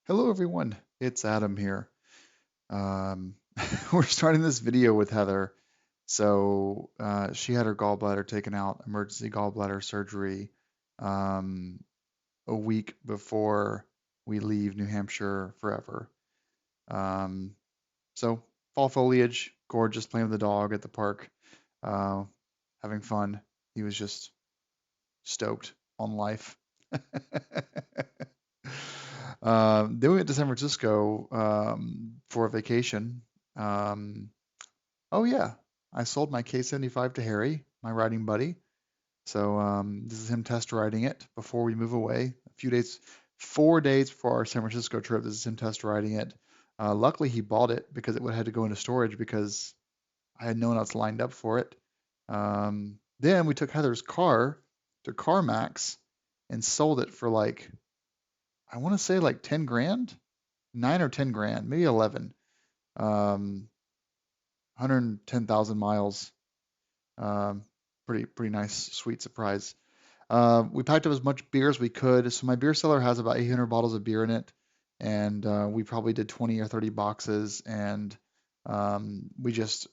Hello everyone, it's Adam here. Um, we're starting this video with Heather. She had her gallbladder taken out, emergency gallbladder surgery, um, a week before we leave New Hampshire forever. Um, so fall foliage, gorgeous, playing with the dog at the park, uh, having fun. He was just stoked on life. Then we went to San Francisco for a vacation. Um, oh yeah, I sold my K75 to Harry, my riding buddy. This is him test riding it before we move away. A few days, 4 days before our San Francisco trip. This is him test riding it. Luckily, he bought it because it would have had to go into storage because I had no one else lined up for it. Then we took Heather's car to CarMax and sold it for like I want to say like 10 grand, 9 or 10 grand, maybe 11. 110,000 miles. Um, pretty nice, sweet surprise. We packed up as much beer as we could. So my beer cellar has about 800 bottles of beer in it, and we probably did 20 or 30 boxes. And we just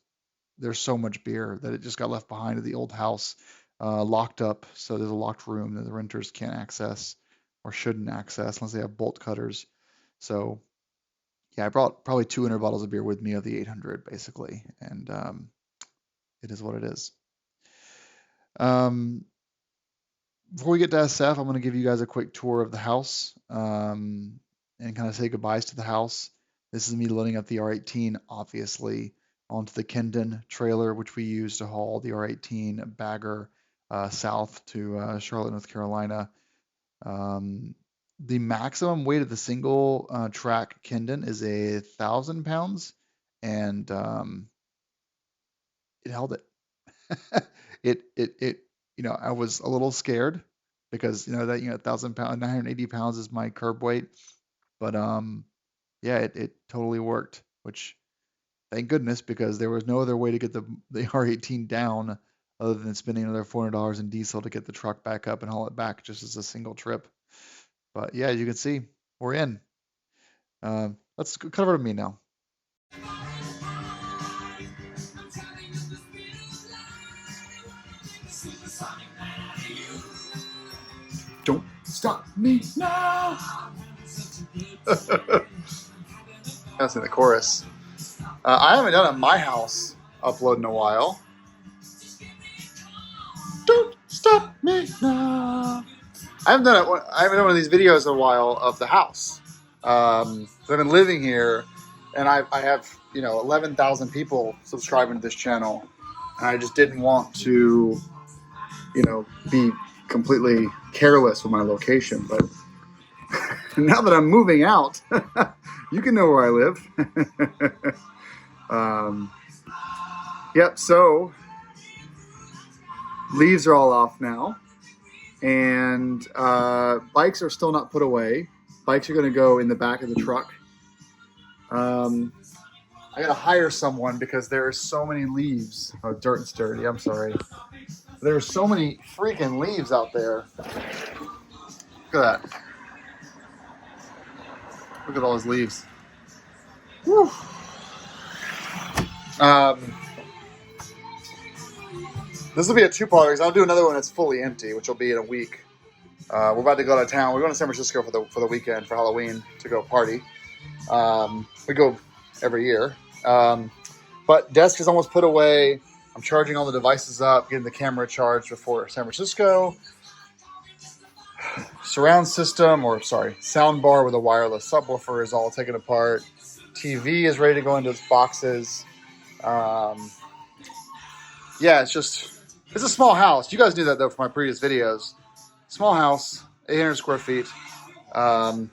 there's so much beer that it just got left behind at the old house, locked up. So there's a locked room that the renters can't access or shouldn't access unless they have bolt cutters. So yeah, I brought probably 200 bottles of beer with me of the 800 basically, and it is what it is. Um, Before we get to SF, I'm going to give you guys a quick tour of the house and kind of say goodbyes to the house. This is me loading up the R18, obviously, onto the Kendon trailer, which we use to haul the R18 bagger south to Charlotte, North Carolina. The maximum weight of the single track Kendon is 1,000 pounds, and it held it. It I was a little scared because 1,000 pounds, 980 pounds is my curb weight, but yeah, it totally worked, which thank goodness because there was no other way to get the R18 down other than spending another $400 in diesel to get the truck back up and haul it back just as a single trip. But yeah, as you can see, we're in. Let's cover to me now. Don't stop me now. That's in the chorus. I haven't done it at my house upload in a while. Don't stop me now. I haven't done it. I haven't done one of these videos in a while of the house. I've been living here, and I have 11,000 people subscribing to this channel, and I just didn't want to be completely careless with my location. But now that I'm moving out, you can know where I live. Yep. So leaves are all off now. And bikes are still not put away. Bikes are going to go in the back of the truck. I got to hire someone because there are so many leaves. Oh, dirt and sturdy. I'm sorry. There are so many freaking leaves out there. Look at that. Look at all those leaves. Whew. This will be a two-parter because I'll do another one that's fully empty, which will be in a week. We're about to go to town. We're going to San Francisco for the weekend for Halloween to go party. We go every year. But desk is almost put away. I'm charging all the devices up, getting the camera charged before San Francisco. Sound bar with a wireless subwoofer is all taken apart. TV is ready to go into its boxes. Yeah, it's a small house. You guys knew that though from my previous videos. Small house, 800 square feet. But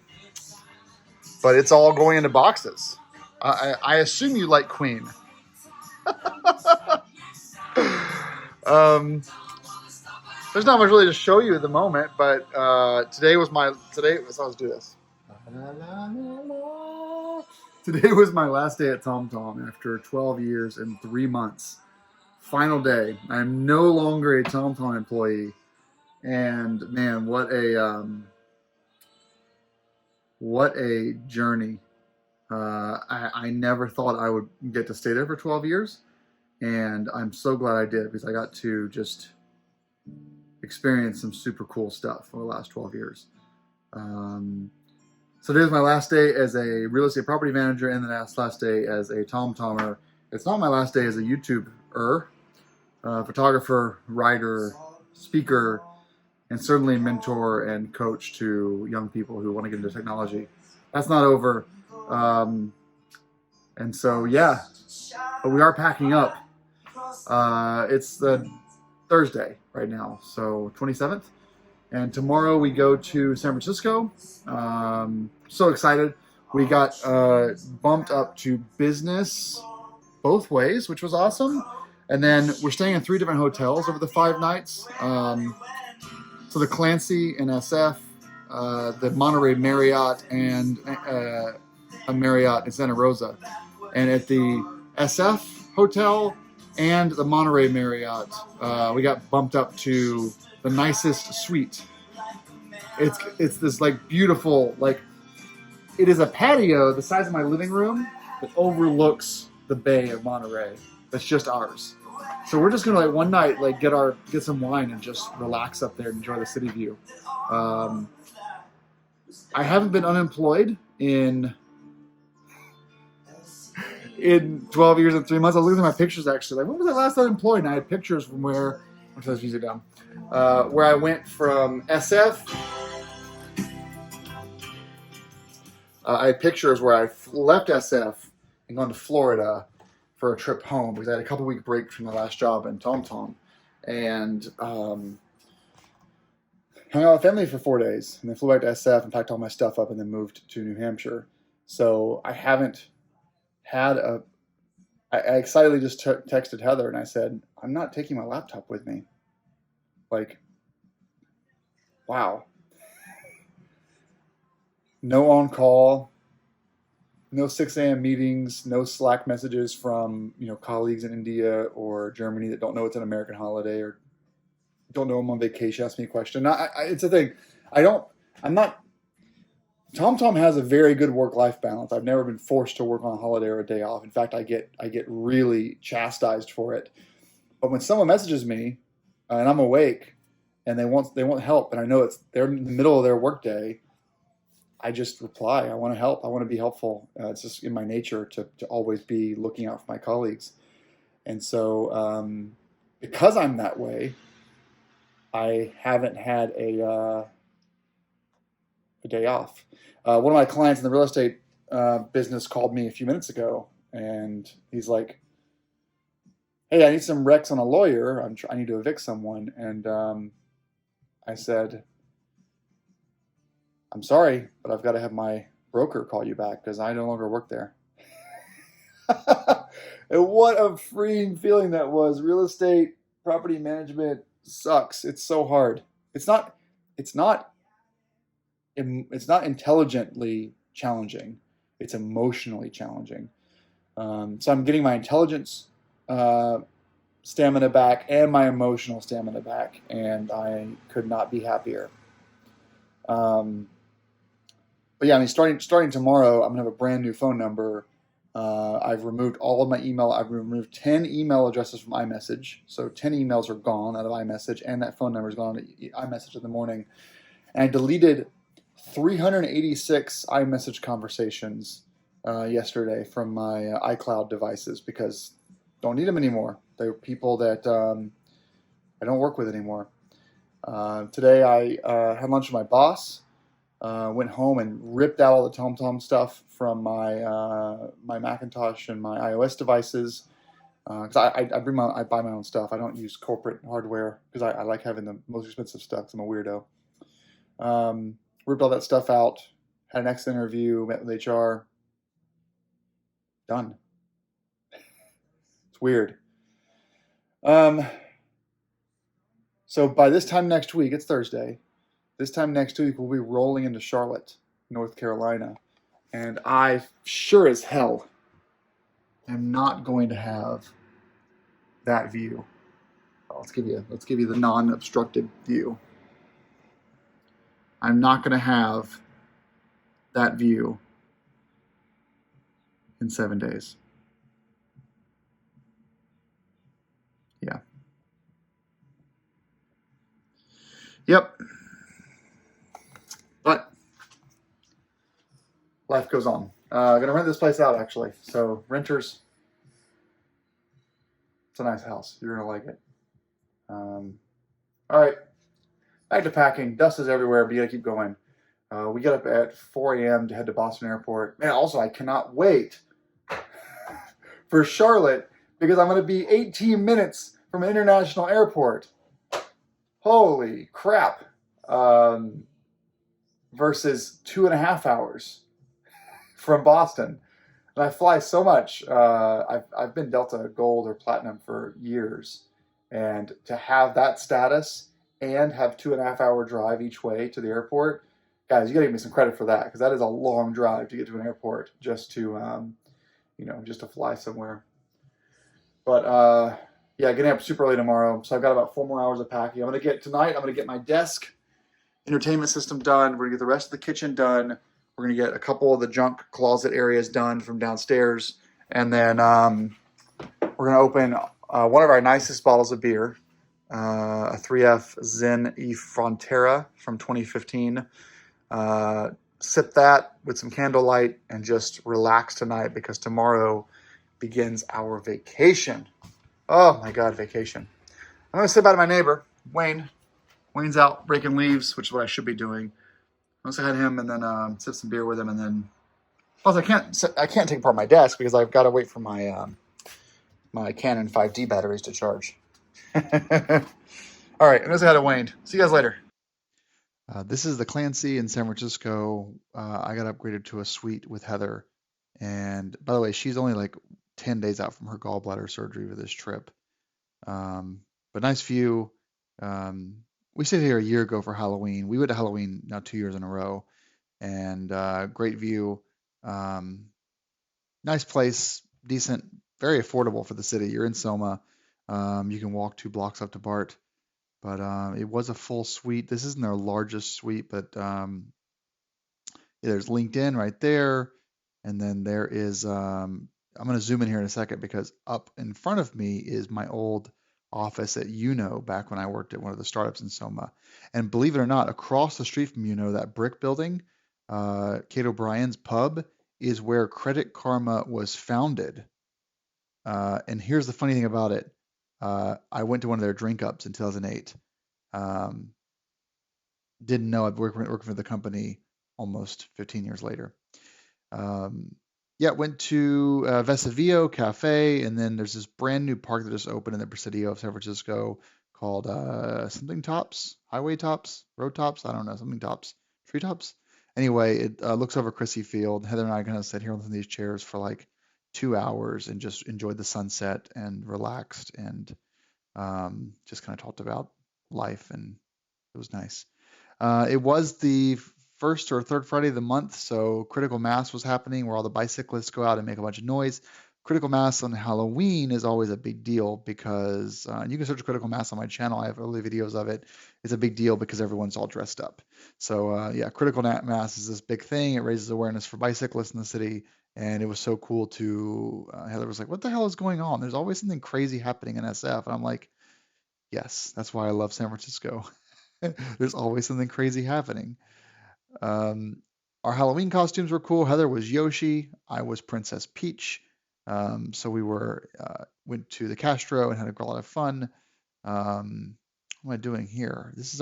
it's all going into boxes. I assume you like Queen. There's not much really to show you at the moment, but today was let's do this. Today was my last day at TomTom after 12 years and 3 months. Final day. I'm no longer a TomTom employee, and man, what what a journey. I never thought I would get to stay there for 12 years, and I'm so glad I did because I got to just experience some super cool stuff over the last 12 years. So today's my last day as a real estate property manager and the last day as a Tom-Tommer. It's not my last day as a YouTuber, photographer, writer, speaker, and certainly mentor and coach to young people who want to get into technology. That's not over. And so, yeah, but we are packing up. It's the Thursday right now, so 27th. And tomorrow we go to San Francisco. So excited. We got bumped up to business both ways, which was awesome. And then we're staying in 3 different hotels over the 5 nights. So the Clancy in SF, the Monterey Marriott, and a Marriott in Santa Rosa. And at the SF hotel and the Monterey Marriott, we got bumped up to the nicest suite. It's this like beautiful, like it is a patio the size of my living room that overlooks the bay of Monterey. That's just ours. So we're just gonna like one night like get some wine and just relax up there and enjoy the city view. I haven't been unemployed in 12 years and 3 months. I was looking at my pictures actually. Like, when was I last unemployed? And I had pictures from where, I'll turn this music down, where I went from SF. I had pictures where I left SF and gone to Florida for a trip home because I had a couple-week break from the last job in TomTom, and hung out with family for 4 days, and then flew back to SF and packed all my stuff up and then moved to New Hampshire. So I haven't had I excitedly just texted Heather and I said, I'm not taking my laptop with me. Like, wow. No on call, no 6 a.m. meetings, no Slack messages from colleagues in India or Germany that don't know it's an American holiday or don't know I'm on vacation. Ask me a question. It's a thing. TomTom has a very good work-life balance. I've never been forced to work on a holiday or a day off. In fact, I get really chastised for it. But when someone messages me and I'm awake and they want help, and I know they're in the middle of their workday, I just reply. I want to help. I want to be helpful. It's just in my nature to always be looking out for my colleagues. And so because I'm that way, I haven't had a day off. One of my clients in the real estate business called me a few minutes ago, and he's like, hey, I need some recs on a lawyer. I need to evict someone. And I said, I'm sorry, but I've got to have my broker call you back because I no longer work there. And what a freeing feeling that was. Real estate, property management sucks. It's so hard. It's not intelligently challenging. It's emotionally challenging. So I'm getting my intelligence stamina back and my emotional stamina back, and I could not be happier. But yeah, I mean, starting tomorrow, I'm gonna have a brand new phone number. I've removed all of my email. I've removed 10 email addresses from iMessage, so 10 emails are gone out of iMessage, and that phone number is gone to iMessage in the morning. And I deleted 386 iMessage conversations yesterday from my iCloud devices because don't need them anymore. They're people that I don't work with anymore. Today I had lunch with my boss. Went home and ripped out all the TomTom stuff from my Macintosh and my iOS devices because I buy my own stuff. I don't use corporate hardware because I like having the most expensive stuff because I'm a weirdo. Ripped all that stuff out. Had an exit interview. Met with HR. Done. It's weird. So by this time next week, it's Thursday. This time next week, we'll be rolling into Charlotte, North Carolina. And I sure as hell am not going to have that view. Let's give you the non-obstructed view. I'm not going to have that view in 7 days. Yeah. Yep. But life goes on. Gonna rent this place out actually. So renters, it's a nice house. You're gonna like it. All right, back to packing. Dust is everywhere, but you gotta keep going. We get up at 4 a.m. to head to Boston Airport. Man, also I cannot wait for Charlotte because I'm gonna be 18 minutes from an international airport. Holy crap! Versus 2.5 hours from Boston. And I fly so much. I've been Delta Gold or Platinum for years, and to have that status and have 2.5 hour drive each way to the airport, guys, you gotta give me some credit for that because that is a long drive to get to an airport just to just to fly somewhere. But yeah, getting up super early tomorrow, so I've got about 4 more hours of packing. I'm gonna get my desk entertainment system done. We're gonna get the rest of the kitchen done. We're gonna get a couple of the junk closet areas done from downstairs, and then we're gonna open one of our nicest bottles of beer, a 3F Zen E Frontera from 2015. Sip that with some candlelight and just relax tonight because tomorrow begins our vacation. Oh my God, vacation! I'm gonna say bye to my neighbor, Wayne. Wayne's out breaking leaves, which is what I should be doing. Once I had him, and then sip some beer with him, and then plus I can't take apart my desk because I've got to wait for my my Canon 5D batteries to charge. All right, I'm gonna say hi to Wayne. See you guys later. This is the Clancy in San Francisco. I got upgraded to a suite with Heather, and by the way, she's only like 10 days out from her gallbladder surgery for this trip. But nice view. Um, we stayed here a year ago for Halloween. We went to Halloween now 2 years in a row, and great view. Um, nice place, decent, very affordable for the city. You're in Soma. You can walk 2 blocks up to BART, but it was a full suite. This isn't their largest suite, but yeah, there's LinkedIn right there, and then there is. I'm going to zoom in here in a second because up in front of me is my old office at Uno back when I worked at one of the startups in Soma. And believe it or not, across the street from Uno, that brick building, Kate O'Brien's pub, is where Credit Karma was founded. And here's the funny thing about it. I went to one of their drink ups in 2008. Um, didn't know I'd working for the company almost 15 years later. Um, yeah, went to Vesuvio Cafe, and then there's this brand new park that just opened in the Presidio of San Francisco called something Tops, Highway Tops, Road Tops, I don't know, something Tops, Tree Tops. Anyway, it looks over Crissy Field. Heather and I kind of sat here on these chairs for like 2 hours and just enjoyed the sunset and relaxed and just kind of talked about life, and it was nice. It was the first or third Friday of the month, so Critical Mass was happening where all the bicyclists go out and make a bunch of noise. Critical Mass on Halloween is always a big deal because you can search Critical Mass on my channel. I have early videos of it. It's a big deal because everyone's all dressed up. So yeah, Critical Mass is this big thing. It raises awareness for bicyclists in the city, and it was so cool to. Heather was like, "What the hell is going on? There's always something crazy happening in SF," and I'm like, "Yes, that's why I love San Francisco." There's always something crazy happening. Um, our Halloween costumes were cool. Heather was Yoshi. I was Princess Peach. So we went to the Castro and had a lot of fun. What am I doing here? I think this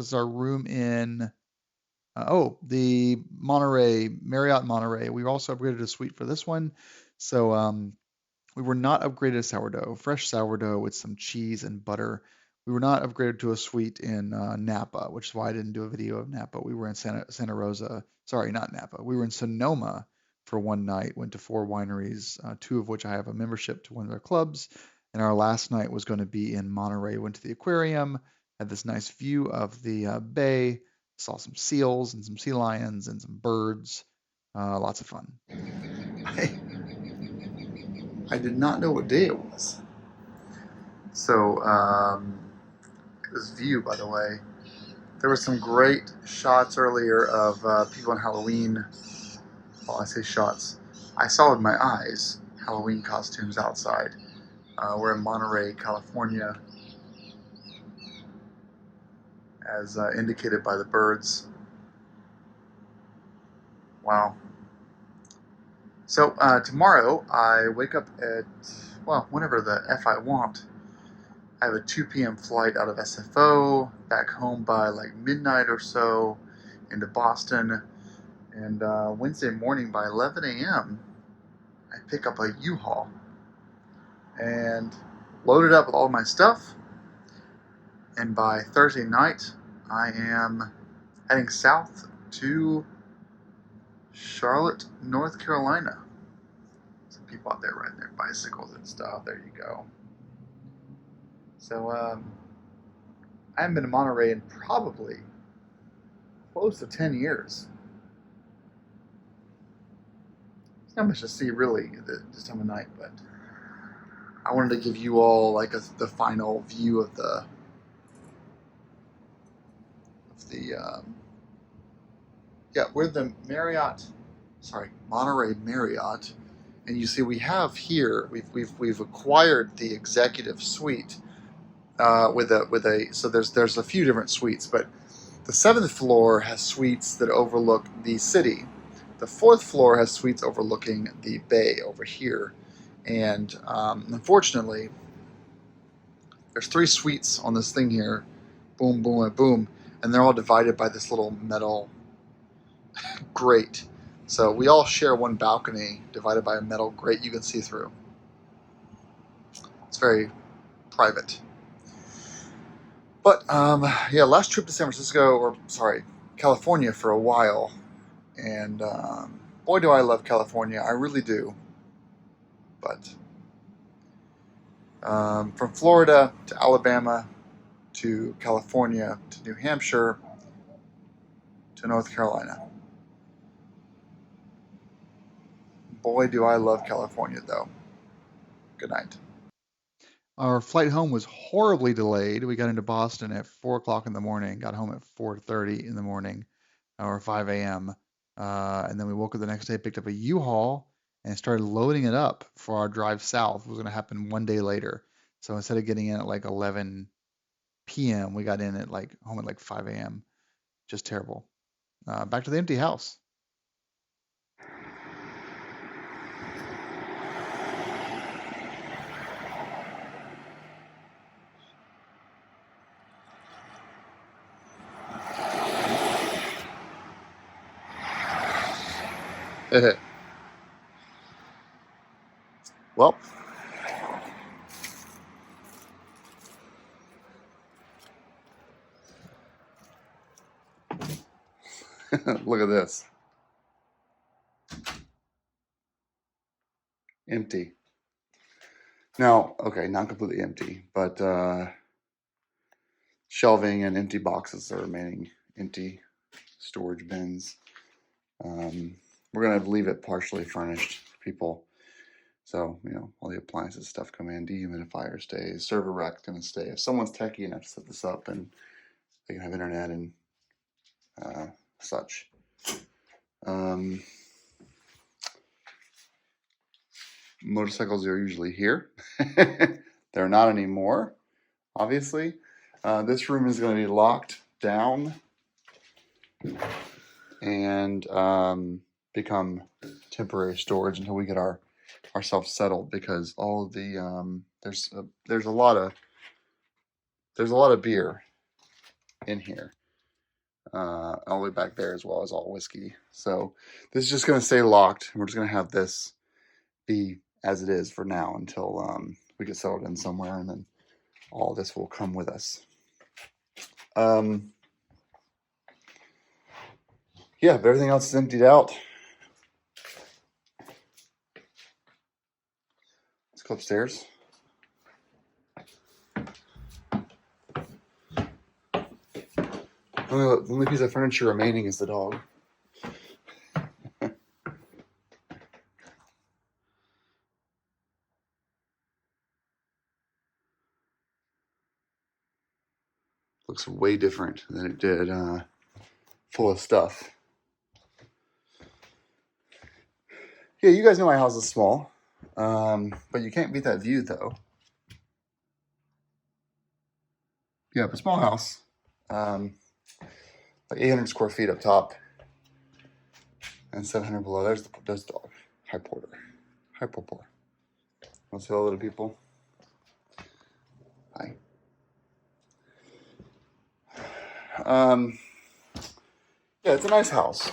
is our room in the Monterey Marriott Monterey. We also upgraded a suite for this one. So we were not upgraded to sourdough, fresh sourdough with some cheese and butter. We were not upgraded to a suite in Napa, which is why I didn't do a video of Napa. We were in Santa Rosa. Sorry, not Napa. We were in Sonoma for one night, went to 4 wineries, 2 of which I have a membership to one of their clubs. And our last night was going to be in Monterey. Went to the aquarium, had this nice view of the bay, saw some seals and some sea lions and some birds. Lots of fun. I did not know what day it was. So, this view, by the way, there were some great shots earlier of people in Halloween well, I say shots. I saw with my eyes Halloween costumes outside. We're in Monterey, California, as indicated by the birds. Wow. So tomorrow I wake up at, well, whenever the F I want. I have a 2 p.m. flight out of SFO, back home by like midnight or so, into Boston. And Wednesday morning by 11 a.m., I pick up a U-Haul and load it up with all my stuff. And by Thursday night, I am heading south to Charlotte, North Carolina. Some people out there riding their bicycles and stuff. There you go. So I haven't been to Monterey in probably close to 10 years. It's not much to see really this time of night, but I wanted to give you all like the final view of the we're the Monterey Marriott, and you see we have here we've acquired the executive suite with a so there's a few different suites, but the 7th floor has suites that overlook the city. The 4th floor has suites overlooking the bay over here, and unfortunately, there's 3 suites on this thing here, boom, boom, and boom, and they're all divided by this little metal grate. So we all share one balcony divided by a metal grate you can see through. It's very private. But last trip to San Francisco, or sorry, California for a while, and boy do I love California. I really do. But from Florida to Alabama to California to New Hampshire to North Carolina. Boy, do I love California, though. Good night. Our flight home was horribly delayed. We got into Boston at 4 o'clock in the morning, got home at 4:30 in the morning, or 5 a.m. And then we woke up the next day, picked up a U-Haul, and started loading it up for our drive south. It was going to happen one day later. So instead of getting in at like 11 p.m., we got in at like home at like 5 a.m. Just terrible. Back to the empty house. Well, look at this. Empty. Now, okay, not completely empty, but shelving and empty boxes are remaining empty, storage bins. We're going to leave it partially furnished for people. So, all the appliances stuff come in, dehumidifier stays, server rack's going to stay. If someone's techie enough to set this up and they can have internet and such. Motorcycles are usually here. They're not anymore, obviously. This room is going to be locked down and become temporary storage until we get ourselves settled, because all of the there's a lot of beer in here, all the way back there, as well as all whiskey. So this is just going to stay locked. We're just going to have this be as it is for now until we get settled in somewhere, and then all this will come with us. Yeah, but everything else is emptied out. Let's go upstairs. The only piece of furniture remaining is the dog. Looks way different than it did full of stuff. Yeah, you guys know my house is small, but you can't beat that view though. Yeah, but small house, like 800 square feet up top and 700 below. There's the dog. Hi, Porter. Hi, Porter. Let's hello, little people. Hi. Yeah, it's a nice house.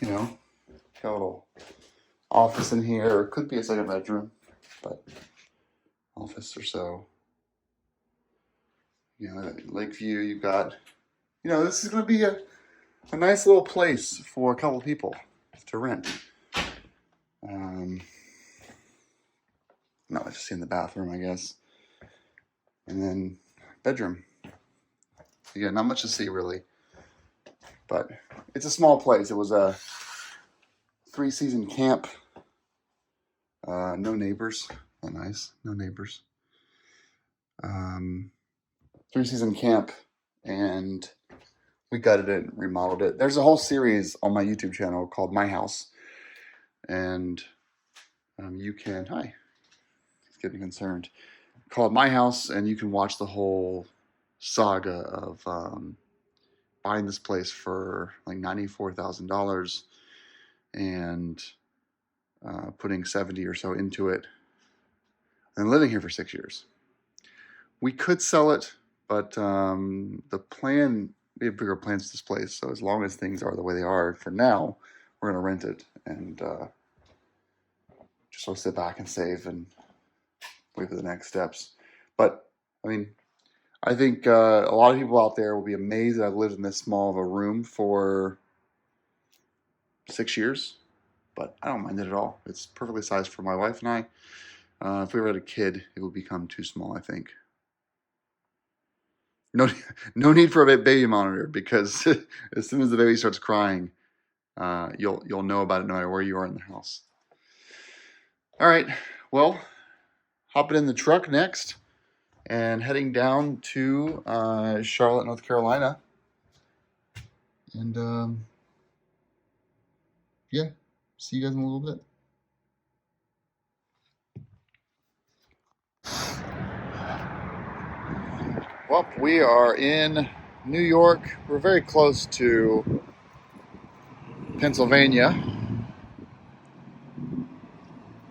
You know, got a little office in here, or it could be a second bedroom, but office or so. You know, Lakeview, you've got, this is going to be a nice little place for a couple people to rent. No, let's just see in the bathroom, I guess. And then bedroom. Again, not much to see really, but it's a small place. It was a 3-season camp. No neighbors. Oh, nice. No neighbors. 3-season camp, and we gutted it and remodeled it. There's a whole series on my YouTube channel called My House, and you can, hi, he's getting concerned, called My House, and you can watch the whole saga of buying this place for like $94,000 and putting 70 or so into it and living here for 6 years. We could sell it, but the plan, we have bigger plans for this place. So as long as things are the way they are for now, we're going to rent it and just sort of sit back and save and wait for the next steps. But I mean, I think a lot of people out there will be amazed that I've lived in this small of a room for 6 years, but I don't mind it at all. It's perfectly sized for my wife and I. If we ever had a kid, it would become too small, I think. No, no need for a baby monitor, because as soon as the baby starts crying, you'll know about it no matter where you are in the house. All right, well, hopping in the truck next and heading down to Charlotte, North Carolina, and yeah, see you guys in a little bit. Well, we are in New York. We're very close to Pennsylvania,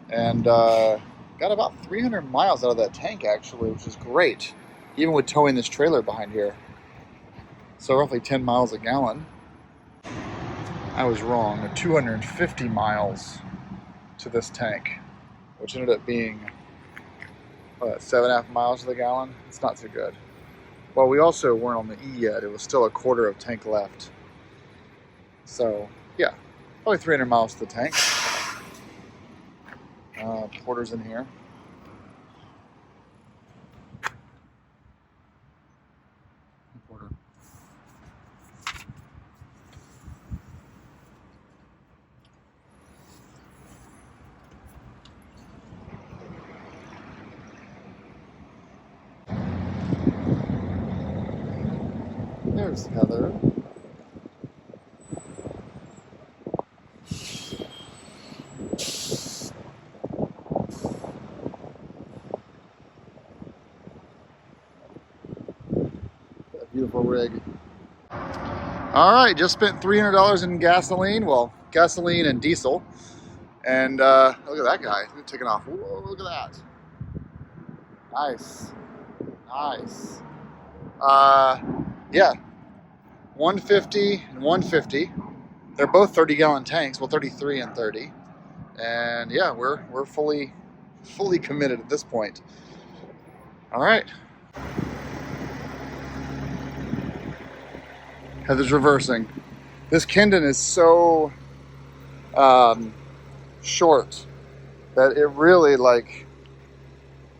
and got about 300 miles out of that tank actually, which is great, even with towing this trailer behind here. So roughly 10 miles a gallon. I was wrong, 250 miles to this tank, which ended up being 7.5 miles to the gallon. It's not too good. Well, we also weren't on the E yet. It was still a quarter of tank left. So yeah, probably 300 miles to the tank. Porter's in here. Porter. There's Heather. That beautiful rig. All right, just spent $300 in gasoline. Well, gasoline and diesel. And look at that guy taking off. Whoa, look at that. Nice. Nice. Yeah, 150 and 150. They're both 30-gallon tanks. Well, 33 and 30. And yeah, we're fully committed at this point. All right. Heather's reversing. This Kendon is so short that it really, like,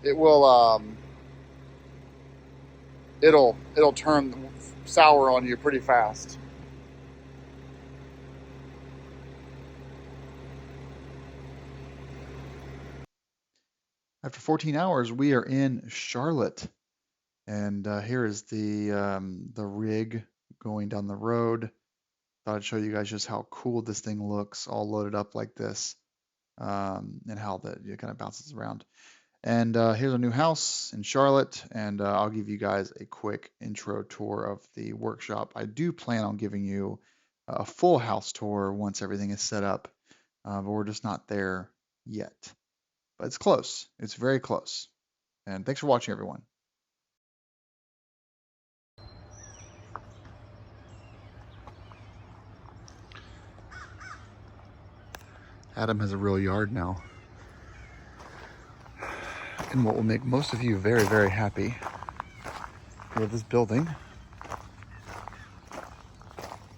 it will it'll turn sour on you pretty fast. After 14 hours, we are in Charlotte, and here is the rig going down the road. thought I'd show you guys just how cool this thing looks, all loaded up like this, and how that it kind of bounces around. And here's a new house in Charlotte, and I'll give you guys a quick intro tour of the workshop. I do plan on giving you a full house tour once everything is set up, but we're just not there yet. But it's close. It's very close. And thanks for watching, everyone. Adam has a real yard now. And what will make most of you very, very happy, we have this building,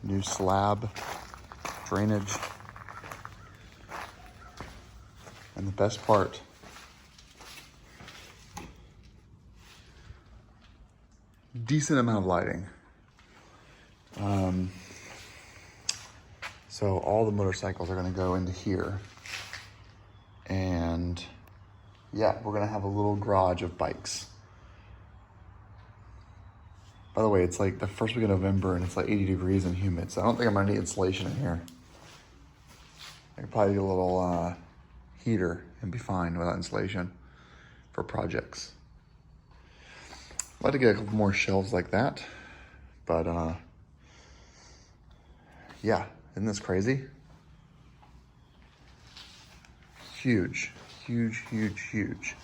new slab, drainage, and the best part, decent amount of lighting. So all the motorcycles are gonna go into here. And yeah, we're gonna have a little garage of bikes. By the way, it's like the first week of November and it's like 80 degrees and humid, so I don't think I'm gonna need insulation in here. I could probably get a little heater and be fine without insulation for projects. I'd like to get a couple more shelves like that, but yeah, isn't this crazy? Huge, huge, huge, huge.